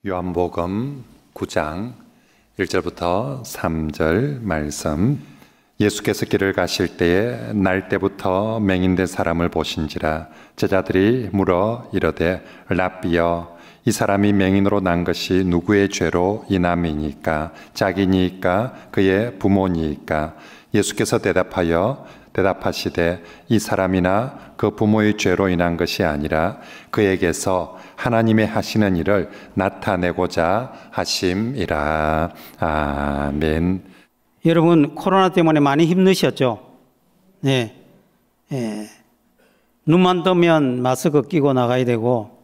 요한복음 9장 1절부터 3절 말씀. 예수께서 길을 가실 때에 날 때부터 맹인된 사람을 보신지라. 제자들이 물어 이르되 랍비여, 이 사람이 맹인으로 난 것이 누구의 죄로 인함이니까? 자기니까 그의 부모니까? 예수께서 대답하시되 이 사람이나 그 부모의 죄로 인한 것이 아니라 그에게서 하나님의 하시는 일을 나타내고자 하심이라. 아멘. 여러분, 코로나 때문에 많이 힘드셨죠? 네. 눈만 뜨면 마스크 끼고 나가야 되고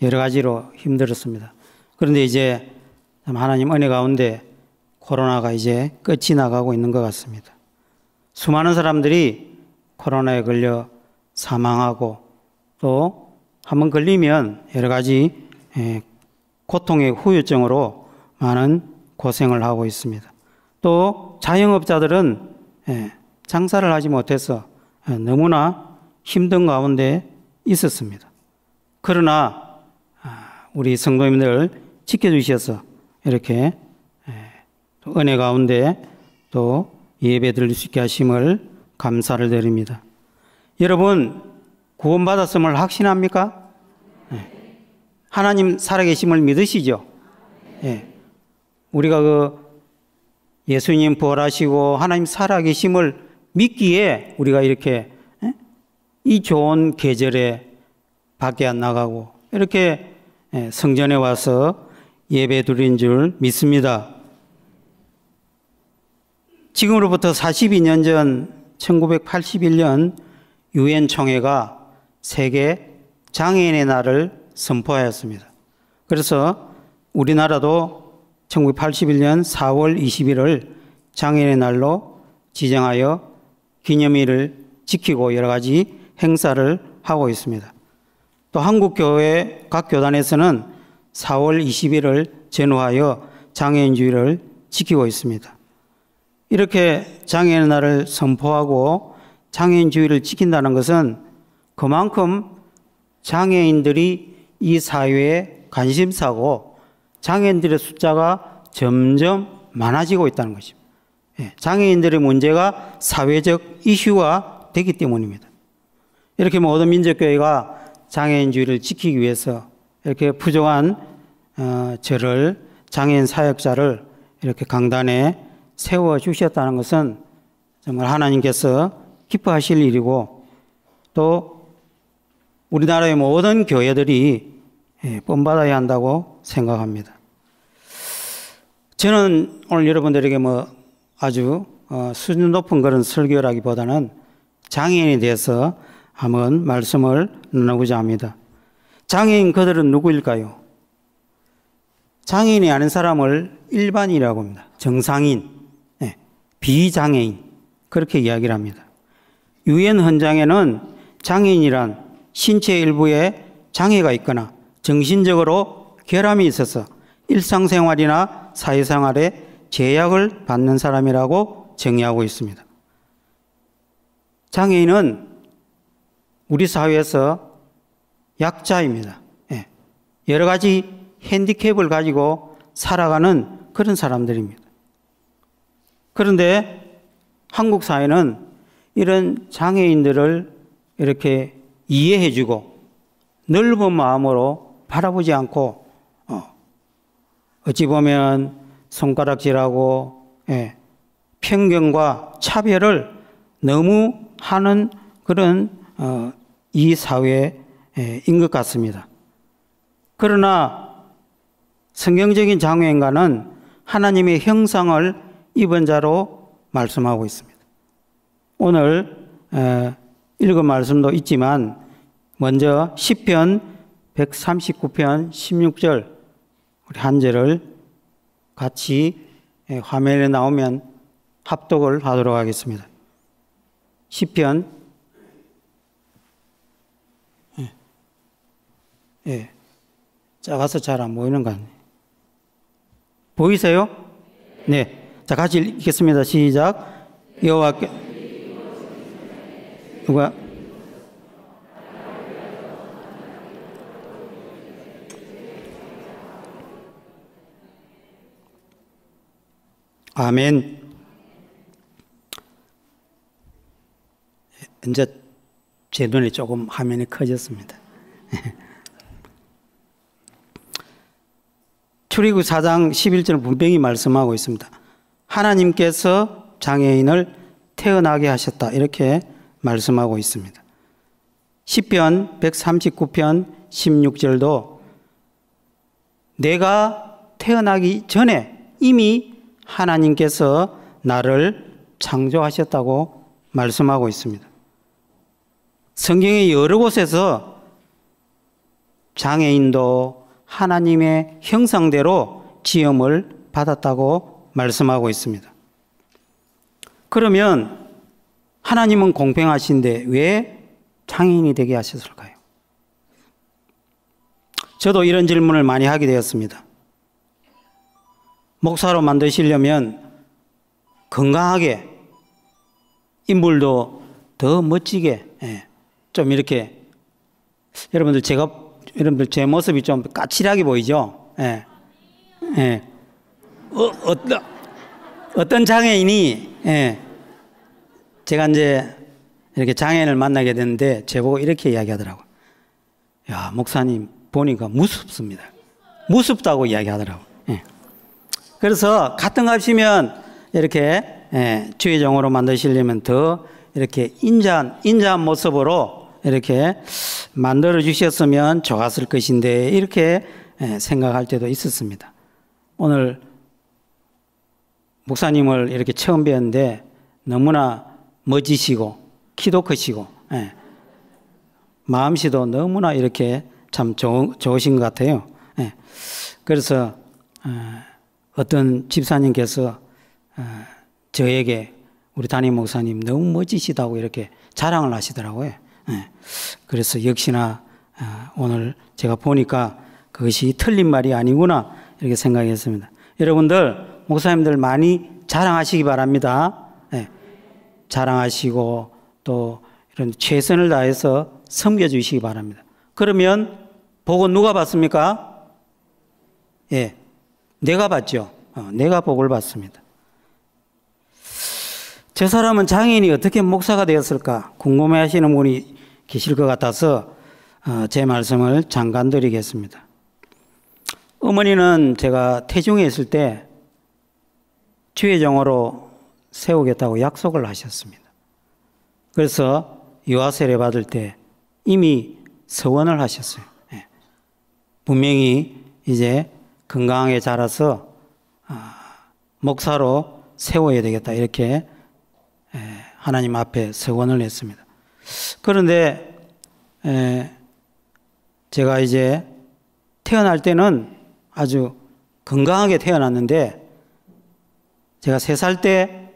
여러 가지로 힘들었습니다. 그런데 이제 하나님 은혜 가운데 코로나가 이제 끝이 나가고 있는 것 같습니다. 수많은 사람들이 코로나에 걸려 사망하고 또 한번 걸리면 여러 가지 고통의 후유증으로 많은 고생을 하고 있습니다. 또 자영업자들은 장사를 하지 못해서 너무나 힘든 가운데 있었습니다. 그러나 우리 성도님들 지켜주셔서 이렇게 은혜 가운데 또 예배 드릴 수 있게 하심을 감사를 드립니다. 여러분, 구원받았음을 확신합니까? 하나님 살아계심을 믿으시죠? 우리가 예수님 부활하시고 하나님 살아계심을 믿기에 우리가 이렇게 이 좋은 계절에 밖에 안 나가고 이렇게 성전에 와서 예배 드린 줄 믿습니다. 지금으로부터 42년 전 1981년 유엔 총회가 세계 장애인의 날을 선포하였습니다. 그래서 우리나라도 1981년 4월 20일을 장애인의 날로 지정하여 기념일을 지키고 여러 가지 행사를 하고 있습니다. 또 한국교회 각 교단에서는 4월 20일을 전후하여 장애인주의를 지키고 있습니다. 이렇게 장애인의 날을 선포하고 장애인주의를 지킨다는 것은 그만큼 장애인들이 이 사회에 관심사고 장애인들의 숫자가 점점 많아지고 있다는 것입니다. 장애인들의 문제가 사회적 이슈가 되기 때문입니다. 이렇게 모든 민족교회가 장애인주의를 지키기 위해서 이렇게 부족한 저를 장애인 사역자를 이렇게 강단에 세워주셨다는 것은 정말 하나님께서 기뻐하실 일이고 또 우리나라의 모든 교회들이 본받아야 한다고 생각합니다. 저는 오늘 여러분들에게 아주 수준 높은 그런 설교라기보다는 장애인에 대해서 한번 말씀을 나누고자 합니다. 장애인 그들은 누구일까요? 장애인이 아닌 사람을 일반인이라고 합니다. 정상인, 비장애인 그렇게 이야기를 합니다. 유엔 헌장에는 장애인이란 신체 일부에 장애가 있거나 정신적으로 결함이 있어서 일상생활이나 사회생활에 제약을 받는 사람이라고 정의하고 있습니다. 장애인은 우리 사회에서 약자입니다. 여러 가지 핸디캡을 가지고 살아가는 그런 사람들입니다. 그런데 한국 사회는 이런 장애인들을 이렇게 이해해주고 넓은 마음으로 바라보지 않고 어찌 보면 손가락질하고 편견과 차별을 너무 하는 그런 이 사회인 것 같습니다. 그러나 성경적인 장애인과는 하나님의 형상을 입은 자로 말씀하고 있습니다. 오늘 읽은 말씀도 있지만 먼저 시편 139편 16절 우리 한 절을 같이 화면에 나오면 합독을 하도록 하겠습니다. 시편 작아서 잘 안 보이는 거 아니에요? 보이세요? 네. 자, 같이 읽겠습니다. 시작. 여호와께 누가 아멘. 이제 제 눈에 조금 화면이 커졌습니다. 출애굽 4장 11절 분명히 말씀하고 있습니다. 하나님께서 장애인을 태어나게 하셨다, 이렇게 말씀하고 있습니다. 시편 139편 16절도 내가 태어나기 전에 이미 하나님께서 나를 창조하셨다고 말씀하고 있습니다. 성경의 여러 곳에서 장애인도 하나님의 형상대로 지음을 받았다고 말씀하고 있습니다. 그러면 하나님은 공평하신데 왜 장애인이 되게 하셨을까요? 저도 이런 질문을 많이 하게 되었습니다. 목사로 만드시려면 건강하게, 인물도 더 멋지게, 좀 이렇게, 여러분들 제 모습이 좀 까칠하게 보이죠? 어떤 장애인이, 제가 이제 이렇게 장애인을 만나게 됐는데 제보고 이렇게 이야기하더라고요. 야, 목사님 보니까 무섭습니다. 무섭다고 이야기하더라고요. 그래서 같은 값이면 이렇게 주의종으로 만드시려면 더 이렇게 인자한 모습으로 이렇게 만들어 주셨으면 좋았을 것인데, 이렇게 생각할 때도 있었습니다. 오늘 목사님을 이렇게 처음 뵀는데 너무나 멋지시고 키도 크시고 마음씨도 너무나 이렇게 참 좋으신 것 같아요. 그래서 어떤 집사님께서 저에게 우리 담임 목사님 너무 멋지시다고 이렇게 자랑을 하시더라고요. 그래서 역시나 오늘 제가 보니까 그것이 틀린 말이 아니구나, 이렇게 생각했습니다. 여러분들, 목사님들 많이 자랑하시기 바랍니다. 자랑하시고 또 이런 최선을 다해서 섬겨주시기 바랍니다. 그러면 복은 누가 받습니까? 내가 받죠. 내가 복을 받습니다. 저 사람은 장애인이 어떻게 목사가 되었을까 궁금해하시는 분이 계실 것 같아서 제 말씀을 잠깐 드리겠습니다. 어머니는 제가 태중에 있을 때 주의종으로 세우겠다고 약속을 하셨습니다. 그래서 유아 세례 받을 때 이미 서원을 하셨어요. 분명히 이제 건강하게 자라서 목사로 세워야 되겠다, 이렇게 하나님 앞에 서원을 했습니다. 그런데 제가 이제 태어날 때는 아주 건강하게 태어났는데 제가 3살 때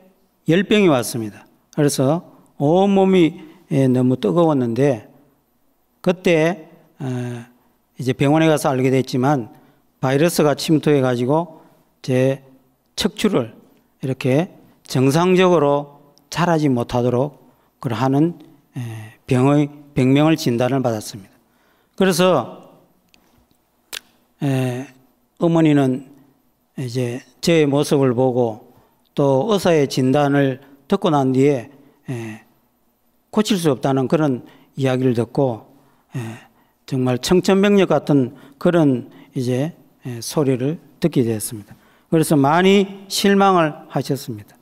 열병이 왔습니다. 그래서 온몸이 너무 뜨거웠는데 그때 이제 병원에 가서 알게 됐지만 바이러스가 침투해 가지고 제 척추를 이렇게 정상적으로 자라지 못하도록 하는 병명을 진단을 받았습니다. 그래서 어머니는 이제 제 모습을 보고 또 의사의 진단을 듣고 난 뒤에 고칠 수 없다는 그런 이야기를 듣고 정말 청천벽력 같은 그런 이제 소리를 듣게 되었습니다. 그래서 많이 실망을 하셨습니다.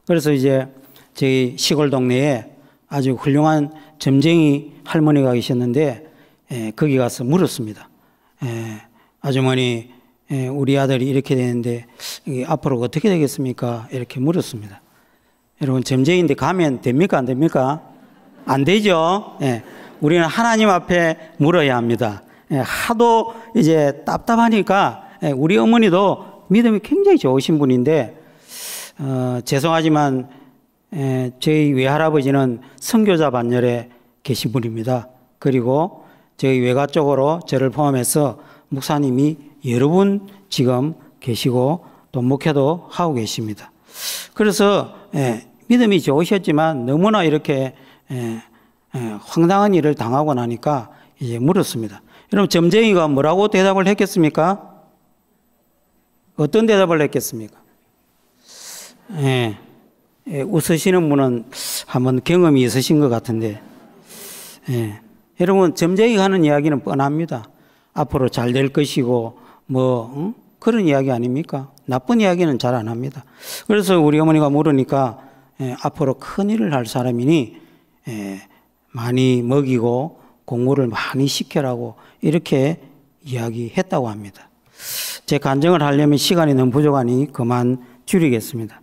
그래서 이제 저희 시골 동네에 아주 훌륭한 점쟁이 할머니가 계셨는데 거기 가서 물었습니다. 아주머니, 우리 아들이 이렇게 되는데 앞으로 어떻게 되겠습니까? 이렇게 물었습니다. 여러분, 점쟁이인데 가면 됩니까? 안 됩니까? 안 되죠. 우리는 하나님 앞에 물어야 합니다. 하도 이제 답답하니까 우리 어머니도 믿음이 굉장히 좋으신 분인데 죄송하지만 저희 외할아버지는 선교자 반열에 계신 분입니다. 그리고 저희 외가 쪽으로 저를 포함해서 목사님이 여러 분 지금 계시고 또 목회도 하고 계십니다. 그래서 믿음이 좋으셨지만 너무나 이렇게 황당한 일을 당하고 나니까 이제 물었습니다. 여러분, 점쟁이가 뭐라고 대답을 했겠습니까? 어떤 대답을 했겠습니까? 예, 웃으시는 분은 한번 경험이 있으신 것 같은데, 예. 여러분, 점쟁이 하는 이야기는 뻔합니다. 앞으로 잘 될 것이고, 그런 이야기 아닙니까? 나쁜 이야기는 잘 안 합니다. 그래서 우리 어머니가 물으니까, 앞으로 큰 일을 할 사람이니, 많이 먹이고, 공부를 많이 시켜라고, 이렇게 이야기했다고 합니다. 제 간증을 하려면 시간이 너무 부족하니 그만 줄이겠습니다.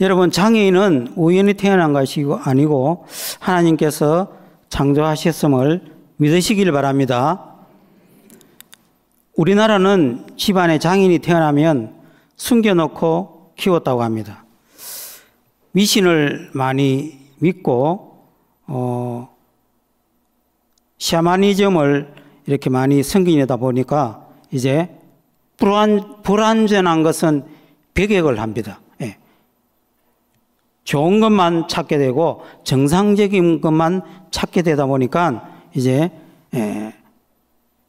여러분, 장애인은 우연히 태어난 것이 아니고 하나님께서 창조하셨음을 믿으시길 바랍니다. 우리나라는 집안에 장애인이 태어나면 숨겨놓고 키웠다고 합니다. 미신을 많이 믿고 샤머니즘을 이렇게 많이 섬기다 보니까 이제 불완전한 것은 배격을 합니다. 예. 좋은 것만 찾게 되고 정상적인 것만 찾게 되다 보니까 이제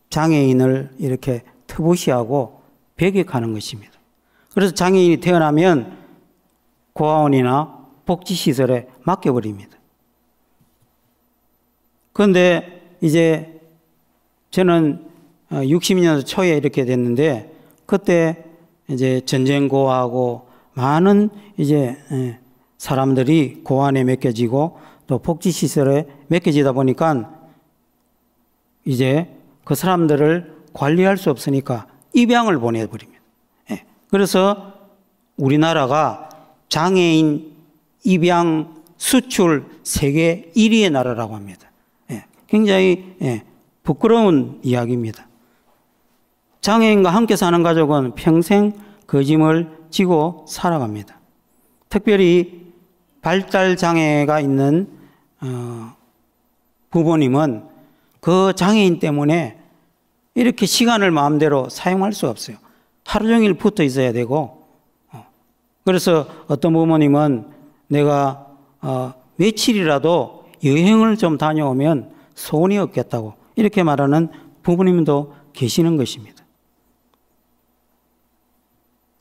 장애인을 이렇게 터부시하고 배격하는 것입니다. 그래서 장애인이 태어나면 고아원이나 복지시설에 맡겨버립니다. 그런데 이제 저는 60년대 초에 이렇게 됐는데 그때 이제 전쟁고하고 많은 이제 사람들이 고아원에 맡겨지고 또 복지시설에 맡겨지다 보니까 이제 그 사람들을 관리할 수 없으니까 입양을 보내버립니다. 그래서 우리나라가 장애인 입양 수출 세계 1위의 나라라고 합니다. 굉장히 부끄러운 이야기입니다. 장애인과 함께 사는 가족은 평생 그 짐을 지고 살아갑니다. 특별히 발달 장애가 있는 부모님은 그 장애인 때문에 이렇게 시간을 마음대로 사용할 수 없어요. 하루 종일 붙어 있어야 되고, 그래서 어떤 부모님은 내가 며칠이라도 여행을 좀 다녀오면 소원이 없겠다고 이렇게 말하는 부모님도 계시는 것입니다.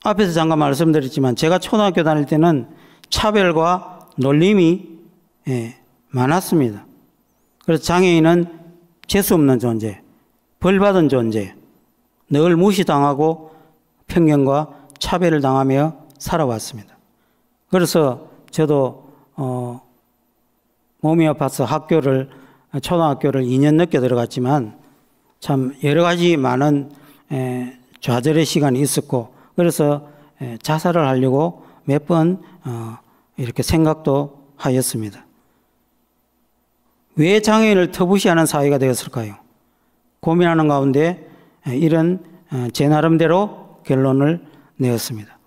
앞에서 잠깐 말씀드렸지만 제가 초등학교 다닐 때는 차별과 놀림이 많았습니다. 그래서 장애인은 재수 없는 존재, 벌받은 존재, 늘 무시당하고 편견과 차별을 당하며 살아왔습니다. 그래서 저도 몸이 아파서 초등학교를 2년 늦게 들어갔지만 참 여러 가지 많은 좌절의 시간이 있었고, 그래서 자살을 하려고 몇 번 이렇게 생각도 하였습니다. 왜 장애인을 터부시하는 사회가 되었을까요? 고민하는 가운데 이런 제 나름대로 결론을 내었습니다.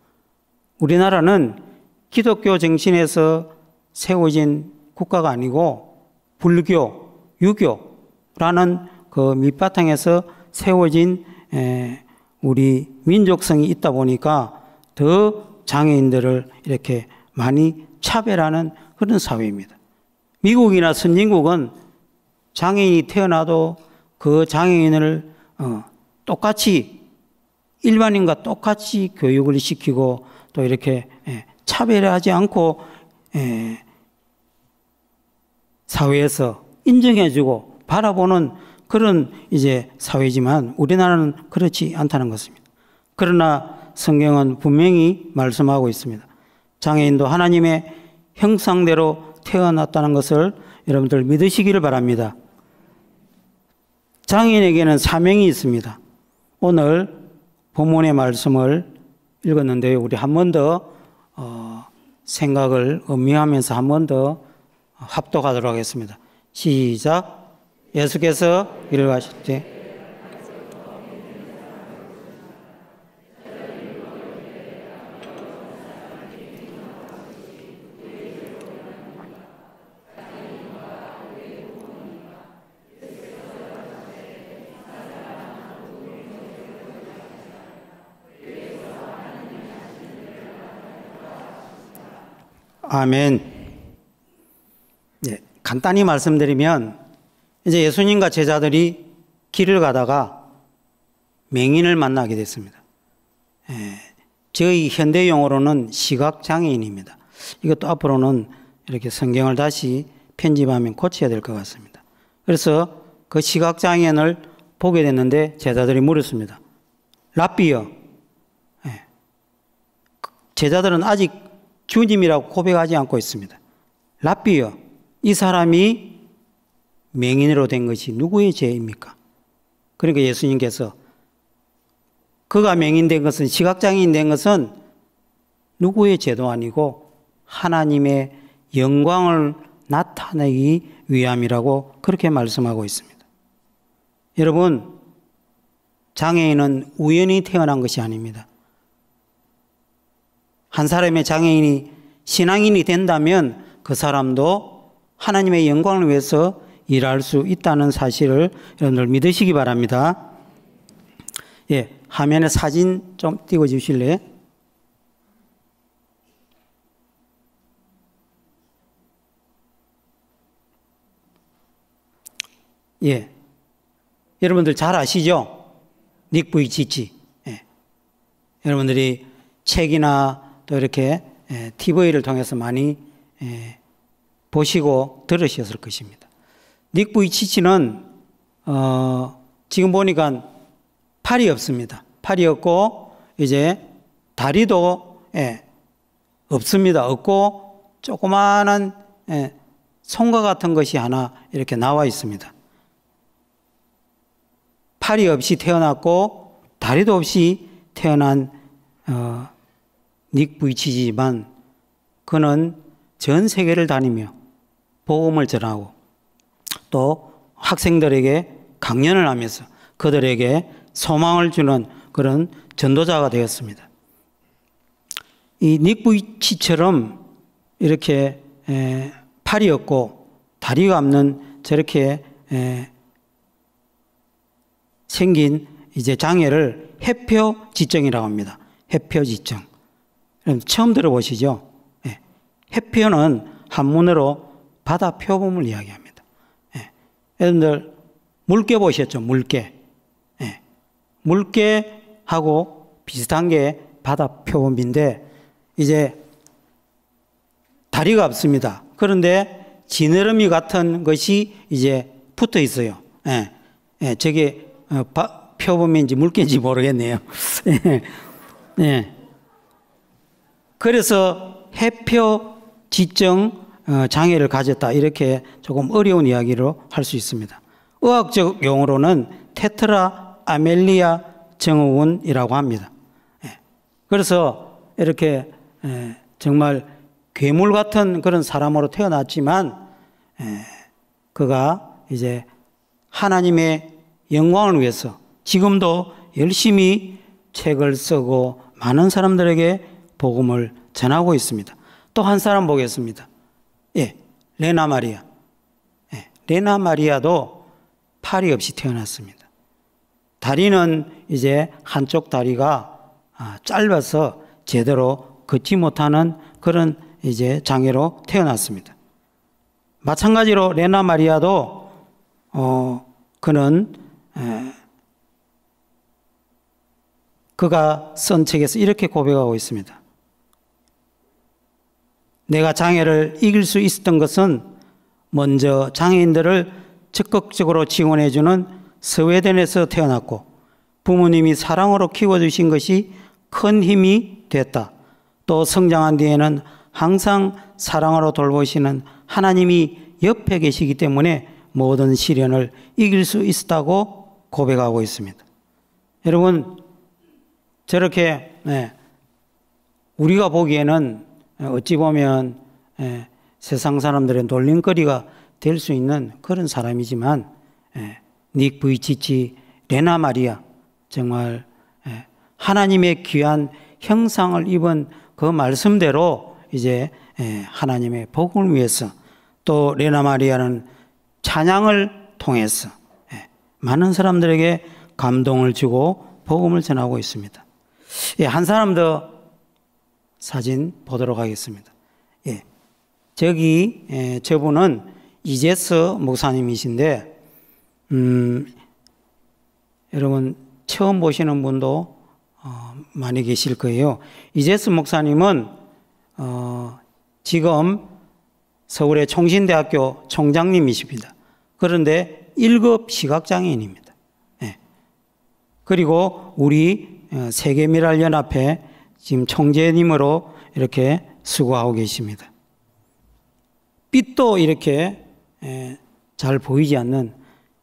우리나라는 기독교 정신에서 세워진 국가가 아니고 불교, 유교라는 그 밑바탕에서 세워진 우리 민족성이 있다 보니까 더 장애인들을 이렇게 많이 차별하는 그런 사회입니다. 미국이나 선진국은 장애인이 태어나도 그 장애인을 똑같이 일반인과 똑같이 교육을 시키고 또 이렇게 차별하지 않고 사회에서 인정해주고 바라보는 그런 이제 사회지만 우리나라는 그렇지 않다는 것입니다. 그러나 성경은 분명히 말씀하고 있습니다. 장애인도 하나님의 형상대로 태어났다는 것을 여러분들 믿으시기를 바랍니다. 장애인에게는 사명이 있습니다. 오늘 본문의 말씀을 읽었는데요. 우리 한 번 더 생각을 음미하면서 한 번 더 합독하도록 하겠습니다. 시작. 예수께서 길을 가실 때 아멘. 네, 간단히 말씀드리면 이제 예수님과 제자들이 길을 가다가 맹인을 만나게 됐습니다. 저희 현대 용어로는 시각장애인입니다. 이것도 앞으로는 이렇게 성경을 다시 편집하면 고쳐야 될 것 같습니다. 그래서 그 시각장애인을 보게 됐는데 제자들이 물었습니다. 랍비여, 제자들은 아직 주님이라고 고백하지 않고 있습니다. 랍비여, 이 사람이 맹인으로 된 것이 누구의 죄입니까? 그러니까 예수님께서 그가 맹인된 것은, 시각장애인 된 것은 누구의 죄도 아니고 하나님의 영광을 나타내기 위함이라고 그렇게 말씀하고 있습니다. 여러분, 장애인은 우연히 태어난 것이 아닙니다. 한 사람의 장애인이 신앙인이 된다면 그 사람도 하나님의 영광을 위해서 일할 수 있다는 사실을 여러분들 믿으시기 바랍니다. 예, 화면에 사진 좀 띄워 주실래요? 예. 여러분들 잘 아시죠? 닉 부이치치. 예. 여러분들이 책이나 또 이렇게 TV를 통해서 많이 보시고 들으셨을 것입니다. 닉 부이치치는 지금 보니까 팔이 없습니다. 팔이 없고 이제 다리도 없습니다. 없고 조그마한 손과 같은 것이 하나 이렇게 나와 있습니다. 팔이 없이 태어났고 다리도 없이 태어난 닉 부이치지만 그는 전 세계를 다니며 복음을 전하고 또 학생들에게 강연을 하면서 그들에게 소망을 주는 그런 전도자가 되었습니다. 이 닉 부이치처럼 이렇게 팔이 없고 다리가 없는 저렇게 생긴 이제 장애를 해표지증이라고 합니다. 해표지증. 처음 들어보시죠? 예. 해표는 한문으로 바다 표범을 이야기합니다. 예. 여러분들 물개 보셨죠? 물개. 예. 물개하고 비슷한 게 바다 표범인데 이제 다리가 없습니다. 그런데 지느러미 같은 것이 이제 붙어 있어요. 예. 예. 저게 표범인지 물개인지 모르겠네요. 예. 그래서 해표지증 장애를 가졌다. 이렇게 조금 어려운 이야기로 할 수 있습니다. 의학적 용어로는 테트라 아멜리아 증후군이라고 합니다. 예. 그래서 이렇게 정말 괴물 같은 그런 사람으로 태어났지만 그가 이제 하나님의 영광을 위해서 지금도 열심히 책을 쓰고 많은 사람들에게 복음을 전하고 있습니다. 또 한 사람 보겠습니다. 예, 레나 마리아. 예, 레나 마리아도 팔이 없이 태어났습니다. 다리는 이제 한쪽 다리가 짧아서 제대로 걷지 못하는 그런 이제 장애로 태어났습니다. 마찬가지로 레나 마리아도 그는 그가 쓴 책에서 이렇게 고백하고 있습니다. 내가 장애를 이길 수 있었던 것은 먼저 장애인들을 적극적으로 지원해주는 스웨덴에서 태어났고 부모님이 사랑으로 키워주신 것이 큰 힘이 됐다. 또 성장한 뒤에는 항상 사랑으로 돌보시는 하나님이 옆에 계시기 때문에 모든 시련을 이길 수 있었다고 고백하고 있습니다. 여러분, 저렇게 우리가 보기에는 어찌 보면 세상 사람들의 놀림거리가 될 수 있는 그런 사람이지만 닉 부이치치, 레나 마리아, 정말 하나님의 귀한 형상을 입은 그 말씀대로 이제 하나님의 복음을 위해서 또 레나 마리아는 찬양을 통해서 많은 사람들에게 감동을 주고 복음을 전하고 있습니다. 예, 한 사람 더 사진 보도록 하겠습니다. 예, 저분은 이제스 목사님이신데, 여러분 처음 보시는 분도 많이 계실 거예요. 이재수 목사님은 지금 서울의 총신대학교 총장님이십니다. 그런데 1급 시각장애인입니다. 그리고 우리 세계미랄연합회 지금 총재님으로 이렇게 수고하고 계십니다. 빛도 이렇게 잘 보이지 않는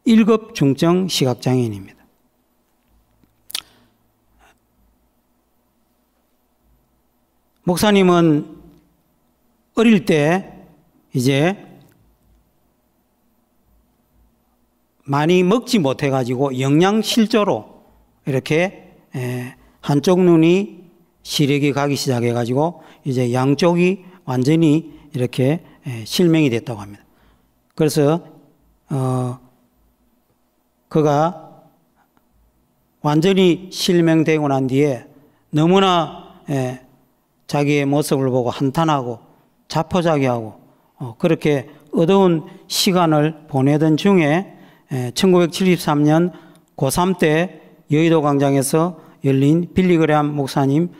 1급 중증 시각장애인입니다. 목사님은 어릴 때 이제 많이 먹지 못해가지고 영양실조로 이렇게 한쪽 눈이 시력이 가기 시작해가지고 이제 양쪽이 완전히 이렇게 실명이 됐다고 합니다. 그래서 그가 완전히 실명되고 난 뒤에 너무나 자기의 모습을 보고 한탄하고 자포자기하고 그렇게 어두운 시간을 보내던 중에 1973년 고3 때 여의도 광장에서 열린 빌리그레암 목사님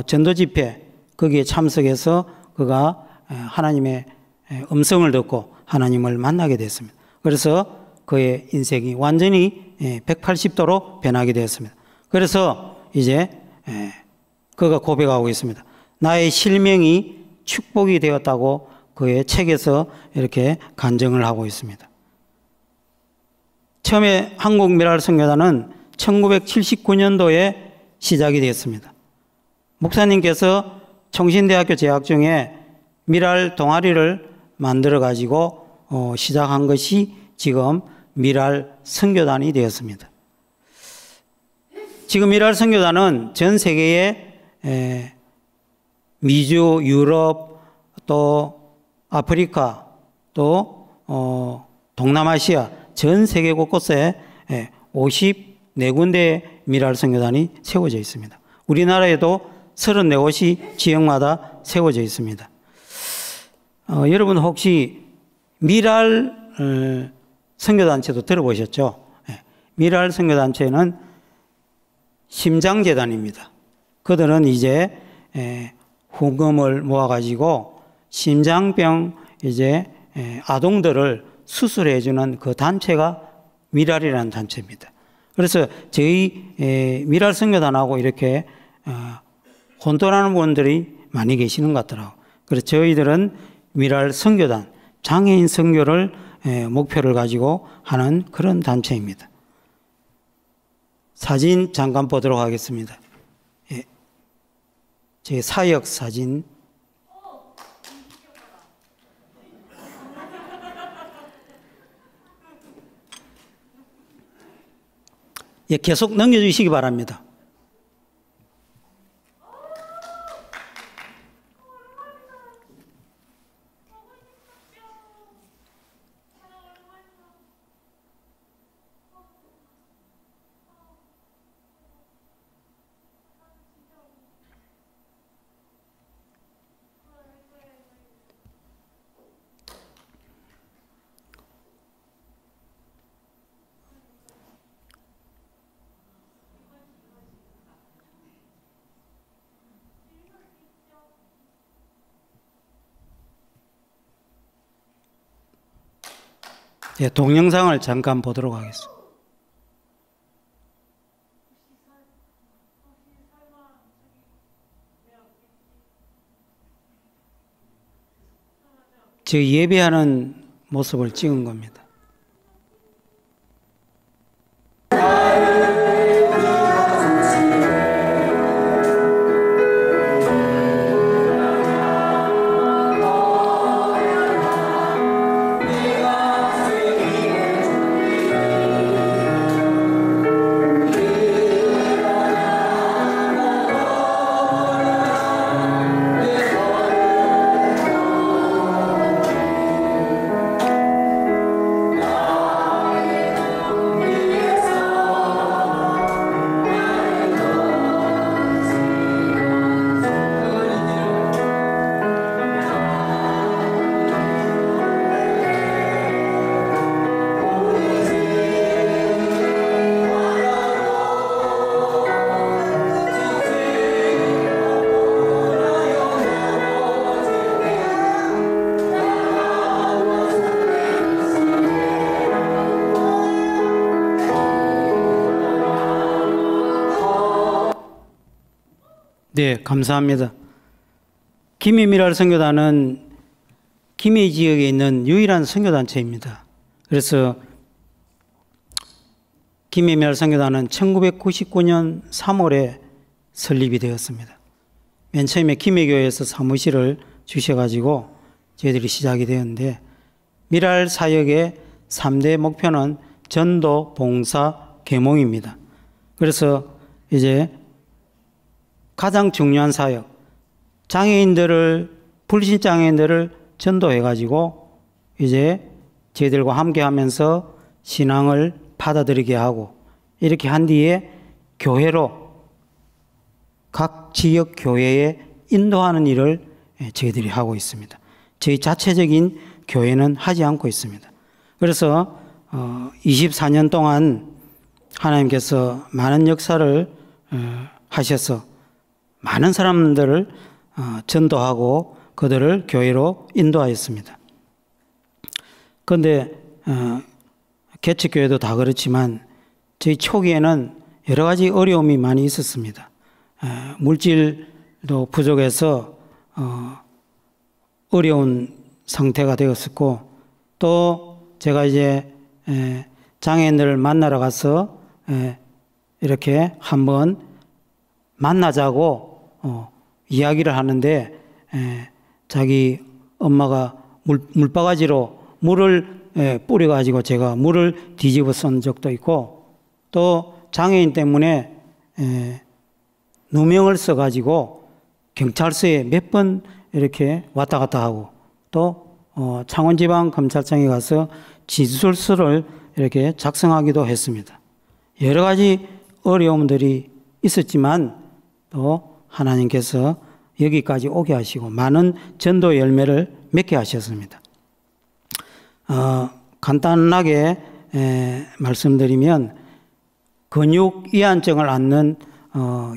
전도 집회 거기에 참석해서 그가 하나님의 음성을 듣고 하나님을 만나게 됐습니다. 그래서 그의 인생이 완전히 180도로 변하게 되었습니다. 그래서 이제 그가 고백하고 있습니다. 나의 실명이 축복이 되었다고 그의 책에서 이렇게 간증을 하고 있습니다. 처음에 한국미랄선교단은 1979년도에 시작이 되었습니다. 목사님께서 총신대학교 재학 중에 미랄 동아리를 만들어 가지고 시작한 것이 지금 미랄 선교단이 되었습니다. 지금 미랄 선교단은 전 세계에 미주, 유럽, 또 아프리카, 또 동남아시아 전 세계 곳곳에 54군데의 미랄 선교단이 세워져 있습니다. 우리나라에도 34곳이 지역마다 세워져 있습니다. 여러분 혹시 미랄 선교단체도 들어보셨죠? 미랄 선교단체는 심장재단입니다. 그들은 이제 후금을 모아가지고 심장병 이제 아동들을 수술해주는 그 단체가 미랄이라는 단체입니다. 그래서 저희 미랄 선교단하고 이렇게 혼돈하는 분들이 많이 계시는 것 같더라고요. 그래서 저희들은 미랄 선교단, 장애인 선교를 목표를 가지고 하는 그런 단체입니다. 사진 잠깐 보도록 하겠습니다. 제 사역 사진. 계속 넘겨주시기 바랍니다. 동영상을 잠깐 보도록 하겠습니다. 저 예배하는 모습을 찍은 겁니다. 네, 감사합니다. 김해미랄 선교단은 김해 지역에 있는 유일한 선교단체입니다. 그래서 김해미랄 선교단은 1999년 3월에 설립이 되었습니다. 맨 처음에 김해교회에서 사무실을 주셔가지고 저희들이 시작이 되었는데, 미랄 사역의 3대 목표는 전도, 봉사, 계몽입니다. 그래서 이제 가장 중요한 사역, 불신장애인들을 전도해가지고 이제 저희들과 함께 하면서 신앙을 받아들이게 하고, 이렇게 한 뒤에 교회로 각 지역 교회에 인도하는 일을 저희들이 하고 있습니다. 저희 자체적인 교회는 하지 않고 있습니다. 그래서 24년 동안 하나님께서 많은 역사를 하셔서 많은 사람들을 전도하고 그들을 교회로 인도하였습니다. 그런데 개척교회도 다 그렇지만 저희 초기에는 여러 가지 어려움이 많이 있었습니다. 물질도 부족해서 어려운 상태가 되었었고, 또 제가 이제 장애인들을 만나러 가서 이렇게 한번 만나자고 이야기를 하는데, 자기 엄마가 물바가지로 물을 뿌려가지고 제가 물을 뒤집어 쓴 적도 있고, 또 장애인 때문에 누명을 써가지고 경찰서에 몇 번 이렇게 왔다 갔다 하고, 또 창원지방검찰청에 가서 지술서를 이렇게 작성하기도 했습니다. 여러 가지 어려움들이 있었지만 또 하나님께서 여기까지 오게 하시고 많은 전도 열매를 맺게 하셨습니다. 간단하게 말씀드리면, 근육이완증을 앓는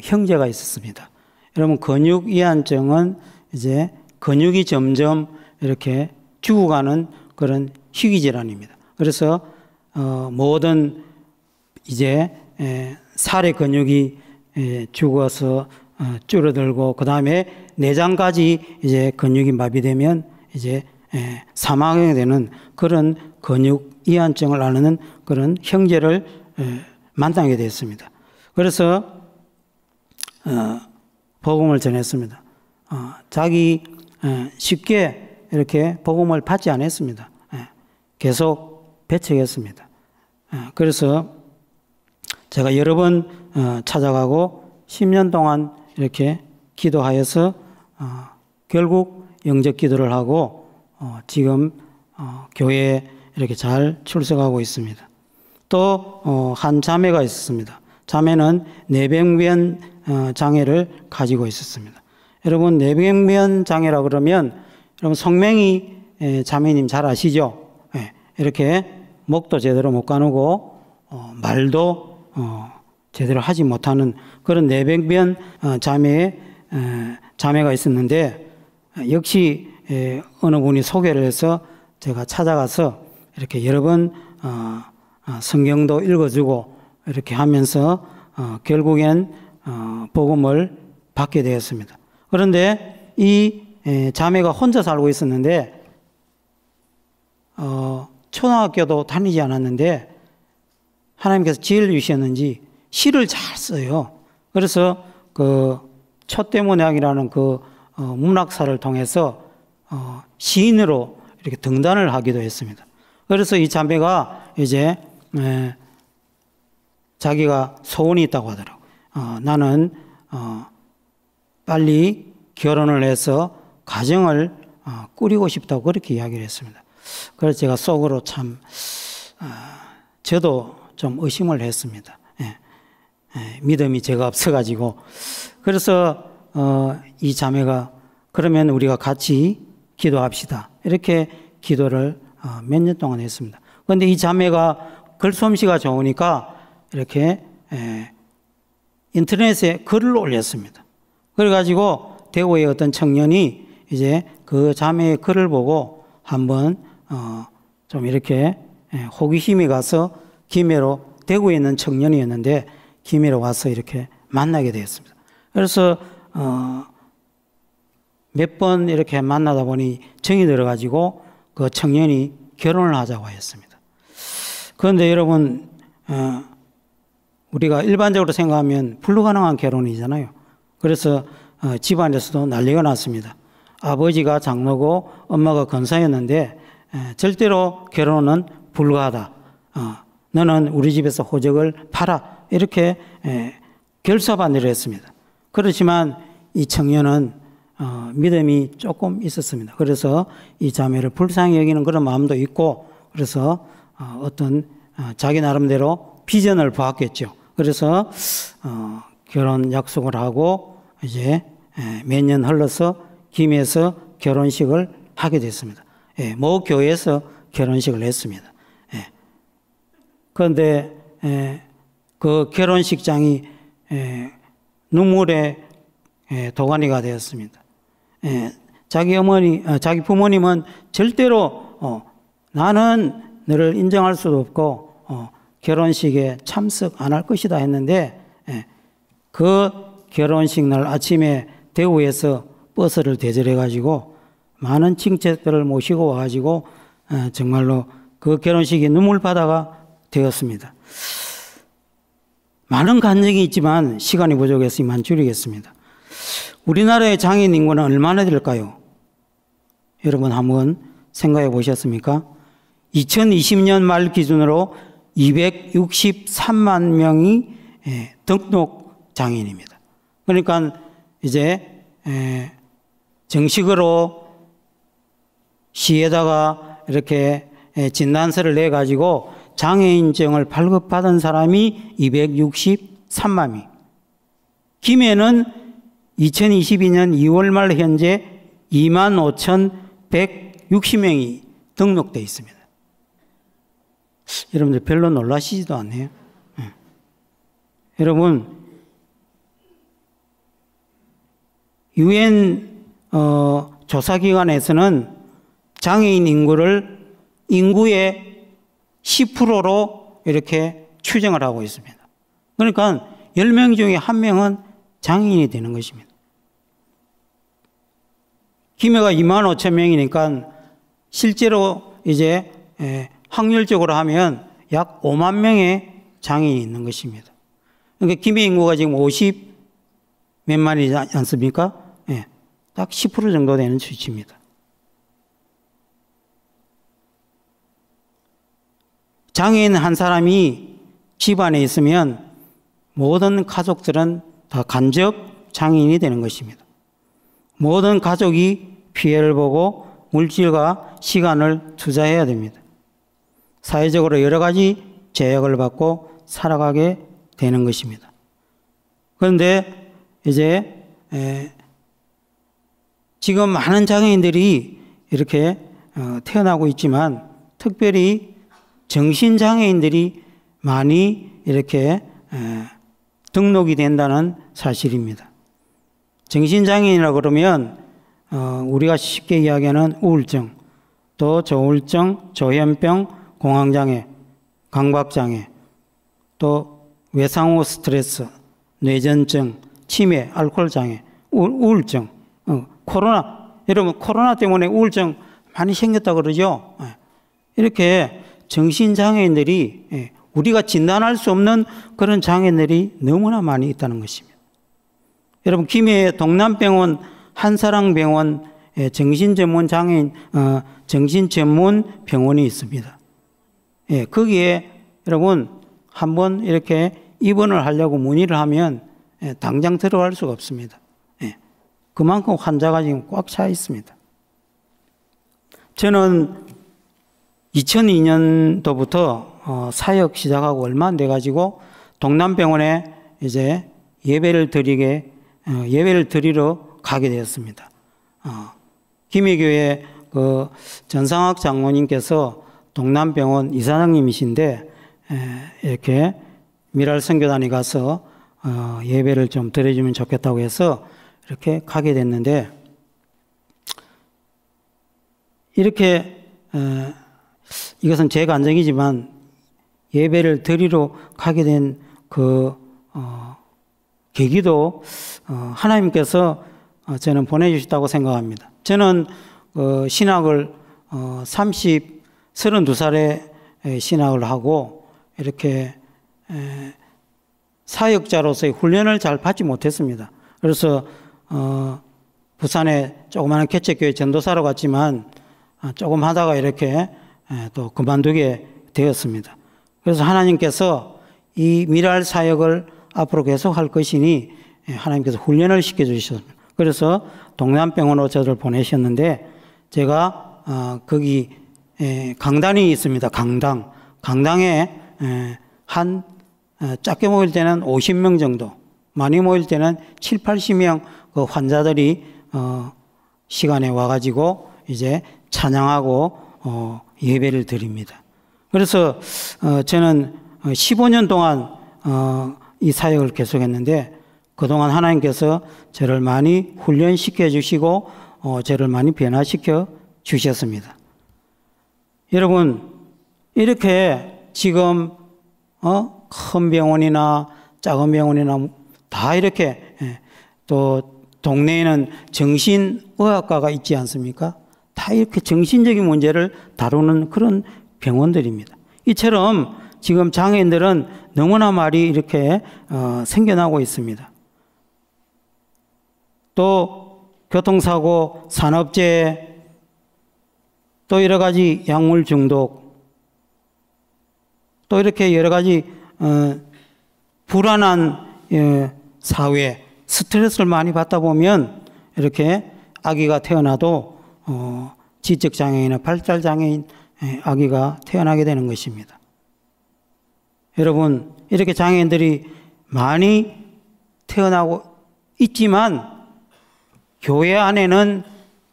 형제가 있었습니다. 여러분, 근육이완증은 이제 근육이 점점 이렇게 죽어가는 그런 희귀질환입니다. 그래서 모든 이제 살의 근육이 죽어서 줄어들고, 그 다음에 내장까지 이제 근육이 마비되면 이제 사망하게 되는 그런 근육이완증을 앓는 그런 형제를 만나게 됐습니다. 그래서 복음을 전했습니다. 자기 쉽게 이렇게 복음을 받지 않았습니다. 계속 배척했습니다. 그래서 제가 여러 번 찾아가고 10년 동안 이렇게 기도하여서 결국 영접 기도를 하고 지금 교회에 이렇게 잘 출석하고 있습니다. 또 한 자매가 있었습니다. 자매는 뇌병변 장애를 가지고 있었습니다. 여러분, 뇌병변 장애라 그러면 여러분 성명이 자매님 잘 아시죠? 이렇게 목도 제대로 못 가누고 말도 제대로 하지 못하는 그런 뇌병변 자매가 있었는데, 역시 어느 분이 소개를 해서 제가 찾아가서 이렇게 여러 번 성경도 읽어주고 이렇게 하면서 결국엔 복음을 받게 되었습니다. 그런데 이 자매가 혼자 살고 있었는데 초등학교도 다니지 않았는데 하나님께서 지혜를 주셨는지 시를 잘 써요. 그래서 그 촛대문학이라는 그 문학사를 통해서 시인으로 이렇게 등단을 하기도 했습니다. 그래서 이 자매가 이제 자기가 소원이 있다고 하더라고요. 나는 빨리 결혼을 해서 가정을 꾸리고 싶다고 그렇게 이야기를 했습니다. 그래서 제가 속으로 참 저도 좀 의심을 했습니다. 믿음이 제가 없어가지고. 그래서 이 자매가 그러면 우리가 같이 기도합시다, 이렇게 기도를 몇 년 동안 했습니다. 그런데 이 자매가 글솜씨가 좋으니까 이렇게 인터넷에 글을 올렸습니다. 그래가지고 대구의 어떤 청년이 이제 그 자매의 글을 보고 한번 좀 이렇게 호기심이 가서 김해로, 대구에 있는 청년이었는데 김해로 와서 이렇게 만나게 되었습니다. 그래서 몇 번 이렇게 만나다 보니 정이 들어가지고 그 청년이 결혼을 하자고 하였습니다. 그런데 여러분, 우리가 일반적으로 생각하면 불가능한 결혼이잖아요. 그래서 집안에서도 난리가 났습니다. 아버지가 장로고 엄마가 권사였는데 절대로 결혼은 불가하다. 너는 우리 집에서 호적을 팔아. 이렇게 결사반대를 했습니다. 그렇지만 이 청년은 믿음이 조금 있었습니다. 그래서 이 자매를 불쌍히 여기는 그런 마음도 있고, 그래서 어떤 자기 나름대로 비전을 보았겠죠. 그래서 결혼 약속을 하고 이제 몇 년 흘러서 김해에서 결혼식을 하게 됐습니다. 모 교회에서 결혼식을 했습니다. 그런데 그 결혼식장이 눈물의 도가니가 되었습니다. 자기 부모님은 절대로 나는 너를 인정할 수도 없고 결혼식에 참석 안 할 것이다 했는데, 그 결혼식 날 아침에 대구에서 버스를 대절해 가지고 많은 친척들을 모시고 와가지고 정말로 그 결혼식이 눈물바다가 되었습니다. 많은 간증이 있지만 시간이 부족해서 이만 줄이겠습니다. 우리나라의 장애인 인구는 얼마나 될까요? 여러분 한번 생각해 보셨습니까? 2020년 말 기준으로 263만 명이 등록 장애인입니다. 그러니까 이제 정식으로 시에다가 이렇게 진단서를 내 가지고 장애인증을 발급받은 사람이 263만 명. 김해는 2022년 2월 말 현재 25,160명이 등록되어 있습니다. 여러분들 별로 놀라시지도 않네요. 여러분, UN 조사기관에서는 장애인 인구의 10%로 이렇게 추정을 하고 있습니다. 그러니까 10명 중에 1명은 장애인이 되는 것입니다. 김해가 25,000명이니까 실제로 이제 확률적으로 하면 약 5만 명의 장애인이 있는 것입니다. 그러니까 김해 인구가 지금 50 몇만이지 않습니까? 딱 10% 정도 되는 수치입니다. 장애인 한 사람이 집안에 있으면 모든 가족들은 다 간접 장애인이 되는 것입니다. 모든 가족이 피해를 보고 물질과 시간을 투자해야 됩니다. 사회적으로 여러 가지 제약을 받고 살아가게 되는 것입니다. 그런데 이제 지금 많은 장애인들이 이렇게 태어나고 있지만 특별히 정신장애인들이 많이 이렇게 등록이 된다는 사실입니다. 정신장애인이라고 그러면 우리가 쉽게 이야기하는 우울증, 또 저우울증, 조현병, 공황장애, 강박장애, 또 외상후 스트레스, 뇌전증, 치매, 알코올장애, 우울증, 코로나, 여러분 코로나 때문에 우울증 많이 생겼다고 그러죠. 이렇게 정신장애인들이 우리가 진단할 수 없는 그런 장애인들이 너무나 많이 있다는 것입니다. 여러분 김해 동남병원 한사랑병원 정신전문 장애인 정신전문 병원이 있습니다. 거기에 여러분 한번 이렇게 입원을 하려고 문의를 하면 당장 들어갈 수가 없습니다. 그만큼 환자가 지금 꽉 차 있습니다. 저는 2002년도부터 사역 시작하고 얼마 안 돼가지고 동남병원에 이제 예배를 드리러 가게 되었습니다. 김해교회 그 전상학 장로님께서 동남병원 이사장님이신데 이렇게 미랄 선교단에 가서 예배를 좀 드려주면 좋겠다고 해서 이렇게 가게 됐는데 이렇게 이것은 제 간증이지만 예배를 드리러 가게 된 그 계기도 하나님께서 저는 보내주셨다고 생각합니다. 저는 신학을 32살에 신학을 하고 이렇게 사역자로서의 훈련을 잘 받지 못했습니다. 그래서 부산에 조그마한 개척교회 전도사로 갔지만 조금 하다가 이렇게 또 그만두게 되었습니다. 그래서 하나님께서 이 미랄 사역을 앞으로 계속 할 것이니 하나님께서 훈련을 시켜주셨습니다. 그래서 동남병원으로 저를 보내셨는데 제가 거기 강단이 있습니다. 강당에 한 작게 모일 때는 50명 정도, 많이 모일 때는 7, 80명 그 환자들이 시간에 와가지고 이제 찬양하고 예배를 드립니다. 그래서 저는 15년 동안 이 사역을 계속했는데 그동안 하나님께서 저를 많이 훈련시켜 주시고 저를 많이 변화시켜 주셨습니다. 여러분, 이렇게 지금 큰 병원이나 작은 병원이나 다 이렇게 또 동네에는 정신의학과가 있지 않습니까? 다 이렇게 정신적인 문제를 다루는 그런 병원들입니다. 이처럼 지금 장애인들은 너무나 많이 이렇게 생겨나고 있습니다. 또 교통사고, 산업재해, 또 여러 가지 약물 중독, 또 이렇게 여러 가지 불안한 사회, 스트레스를 많이 받다 보면 이렇게 아기가 태어나도 지적장애인이나 발달장애인 아기가 태어나게 되는 것입니다. 여러분, 이렇게 장애인들이 많이 태어나고 있지만 교회 안에는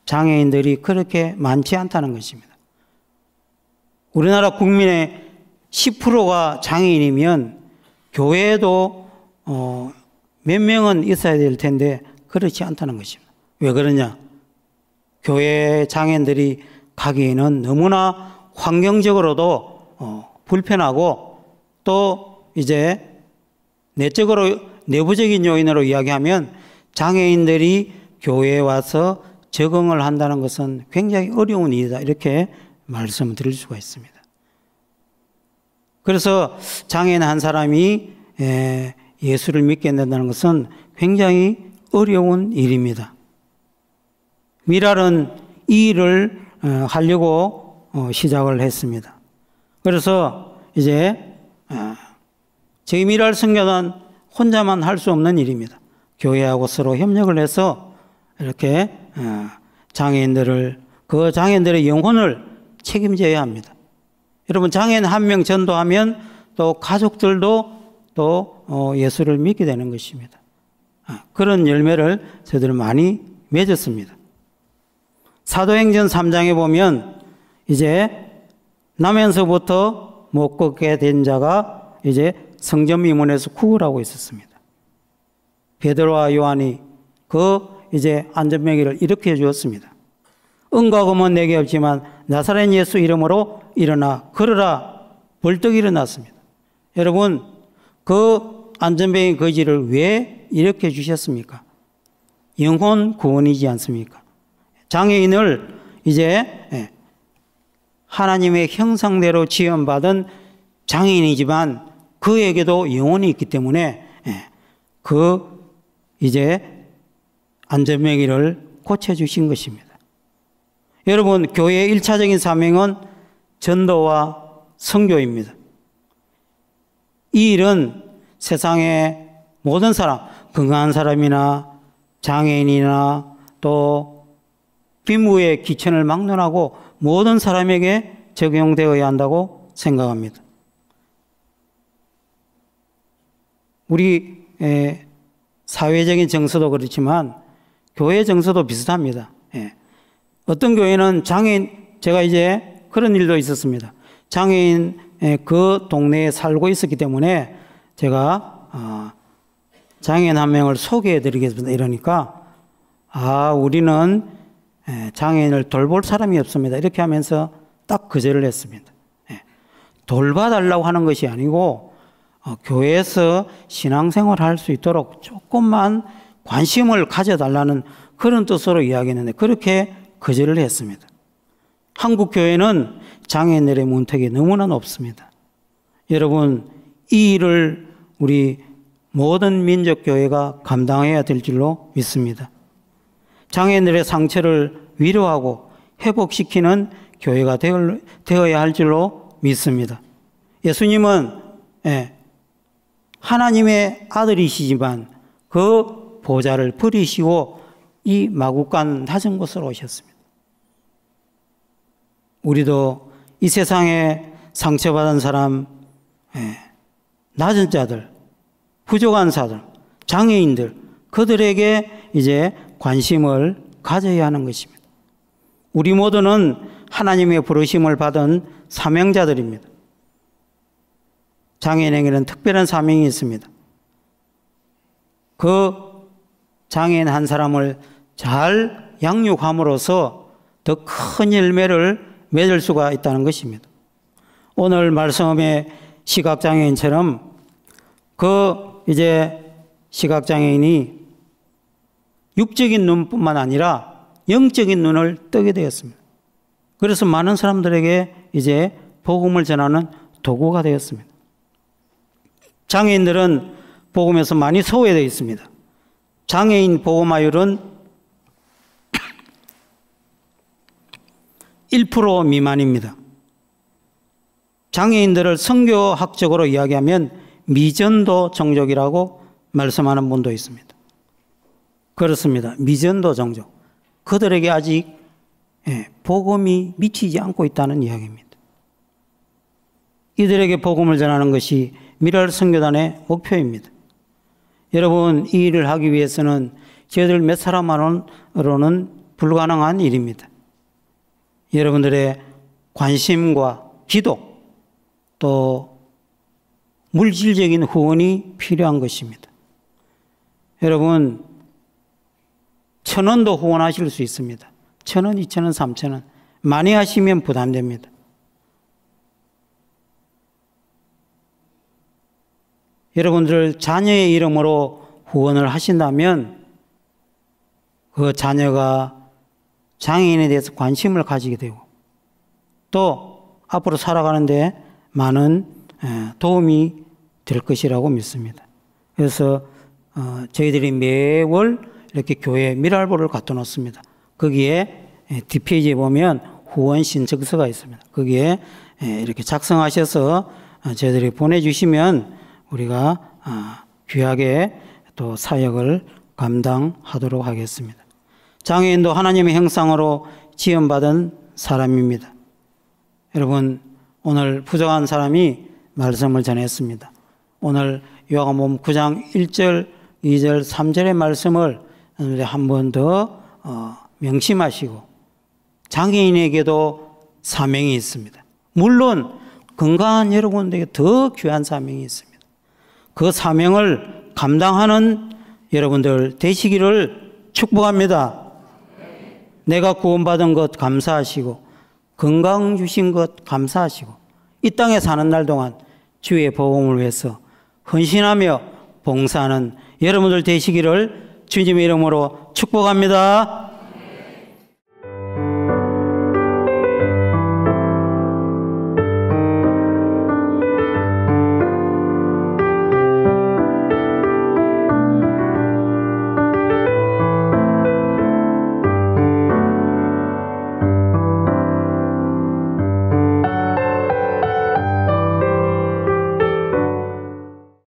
장애인들이 그렇게 많지 않다는 것입니다. 우리나라 국민의 10%가 장애인이면 교회에도 몇 명은 있어야 될 텐데 그렇지 않다는 것입니다. 왜 그러냐? 교회 장애인들이 가기에는 너무나 환경적으로도 불편하고 또 이제 내부적인 요인으로 이야기하면 장애인들이 교회에 와서 적응을 한다는 것은 굉장히 어려운 일이다. 이렇게 말씀을 드릴 수가 있습니다. 그래서 장애인 한 사람이 예수를 믿게 된다는 것은 굉장히 어려운 일입니다. 미랄은 이 일을 하려고 시작을 했습니다. 그래서 이제 저희 미랄 선교는 혼자만 할 수 없는 일입니다. 교회하고 서로 협력을 해서 이렇게 그 장애인들의 영혼을 책임져야 합니다. 여러분, 장애인 한 명 전도하면 또 가족들도 또 예수를 믿게 되는 것입니다. 그런 열매를 저들은 많이 맺었습니다. 사도행전 3장에 보면 이제 나면서부터 못 걷게 된 자가 이제 성전 미문에서 구걸하고 있었습니다. 베드로와 요한이 이제 안전병기를 일으켜 주었습니다. 은과 금은 내게 없지만 나사렛 예수 이름으로 일어나 걸어라. 벌떡 일어났습니다. 여러분, 그 안전병기 거지를 왜 일으켜 주셨습니까? 영혼 구원이지 않습니까? 장애인을 이제 하나님의 형상대로 지음받은 장애인이지만 그에게도 영혼이 있기 때문에 이제 안전병기를 고쳐주신 것입니다. 여러분, 교회의 1차적인 사명은 전도와 선교입니다. 이 일은 세상의 모든 사람, 건강한 사람이나 장애인이나 또 빈부의 기천을 막론하고 모든 사람에게 적용되어야 한다고 생각합니다. 우리 사회적인 정서도 그렇지만 교회 정서도 비슷합니다. 어떤 교회는 제가 이제 그런 일도 있었습니다. 장애인 그 동네에 살고 있었기 때문에 제가 장애인 한 명을 소개해 드리겠습니다. 이러니까 우리는 장애인을 돌볼 사람이 없습니다. 이렇게 하면서 딱 거절을 했습니다. 돌봐달라고 하는 것이 아니고 교회에서 신앙생활을 할 수 있도록 조금만 관심을 가져달라는 그런 뜻으로 이야기했는데 그렇게 거절을 했습니다. 한국 교회는 장애인들의 문턱이 너무나 높습니다. 여러분, 이 일을 우리 모든 민족교회가 감당해야 될 줄로 믿습니다. 장애인들의 상처를 위로하고 회복시키는 교회가 되어야 할 줄로 믿습니다. 예수님은 하나님의 아들이시지만 그 보좌를 버리시고 이 마구간 낮은 곳으로 오셨습니다. 우리도 이 세상에 상처받은 사람, 낮은 자들, 부족한 사람, 장애인들, 그들에게 이제 관심을 가져야 하는 것입니다. 우리 모두는 하나님의 부르심을 받은 사명자들입니다. 장애인에게는 특별한 사명이 있습니다. 그 장애인 한 사람을 잘 양육함으로써 더 큰 열매를 맺을 수가 있다는 것입니다. 오늘 말씀의 시각장애인처럼 이제 시각장애인이 육적인 눈뿐만 아니라 영적인 눈을 뜨게 되었습니다. 그래서 많은 사람들에게 이제 복음을 전하는 도구가 되었습니다. 장애인들은 복음에서 많이 소외되어 있습니다. 장애인 복음화율은 1% 미만입니다. 장애인들을 선교학적으로 이야기하면 미전도 종족이라고 말씀하는 분도 있습니다. 그렇습니다. 미전도 종족. 그들에게 아직 복음이 미치지 않고 있다는 이야기입니다. 이들에게 복음을 전하는 것이 미랄 선교단의 목표입니다. 여러분, 이 일을 하기 위해서는 저희들 몇 사람만으로는 불가능한 일입니다. 여러분들의 관심과 기도, 또 물질적인 후원이 필요한 것입니다. 여러분, 1,000원도 후원하실 수 있습니다. 1,000원, 2,000원, 3,000원. 많이 하시면 부담됩니다. 여러분들 자녀의 이름으로 후원을 하신다면 그 자녀가 장애인에 대해서 관심을 가지게 되고 또 앞으로 살아가는데 많은 도움이 될 것이라고 믿습니다. 그래서 저희들이 매월 이렇게 교회에 미랄볼을 갖다 놓습니다. 거기에 뒷페이지에 보면 후원 신청서가 있습니다. 거기에 이렇게 작성하셔서 저희들이 보내주시면 우리가 귀하게 또 사역을 감당하도록 하겠습니다. 장애인도 하나님의 형상으로 지음받은 사람입니다. 여러분, 오늘 부족한 사람이 말씀을 전했습니다. 오늘 요한복음 9장 1절, 2절, 3절의 말씀을 한 번 더 명심하시고 장애인에게도 사명이 있습니다. 물론 건강한 여러분들에게 더 귀한 사명이 있습니다. 그 사명을 감당하는 여러분들 되시기를 축복합니다. 내가 구원받은 것 감사하시고 건강 주신 것 감사하시고 이 땅에 사는 날 동안 주의 복음을 위해서 헌신하며 봉사하는 여러분들 되시기를 주님의 이름으로 축복합니다.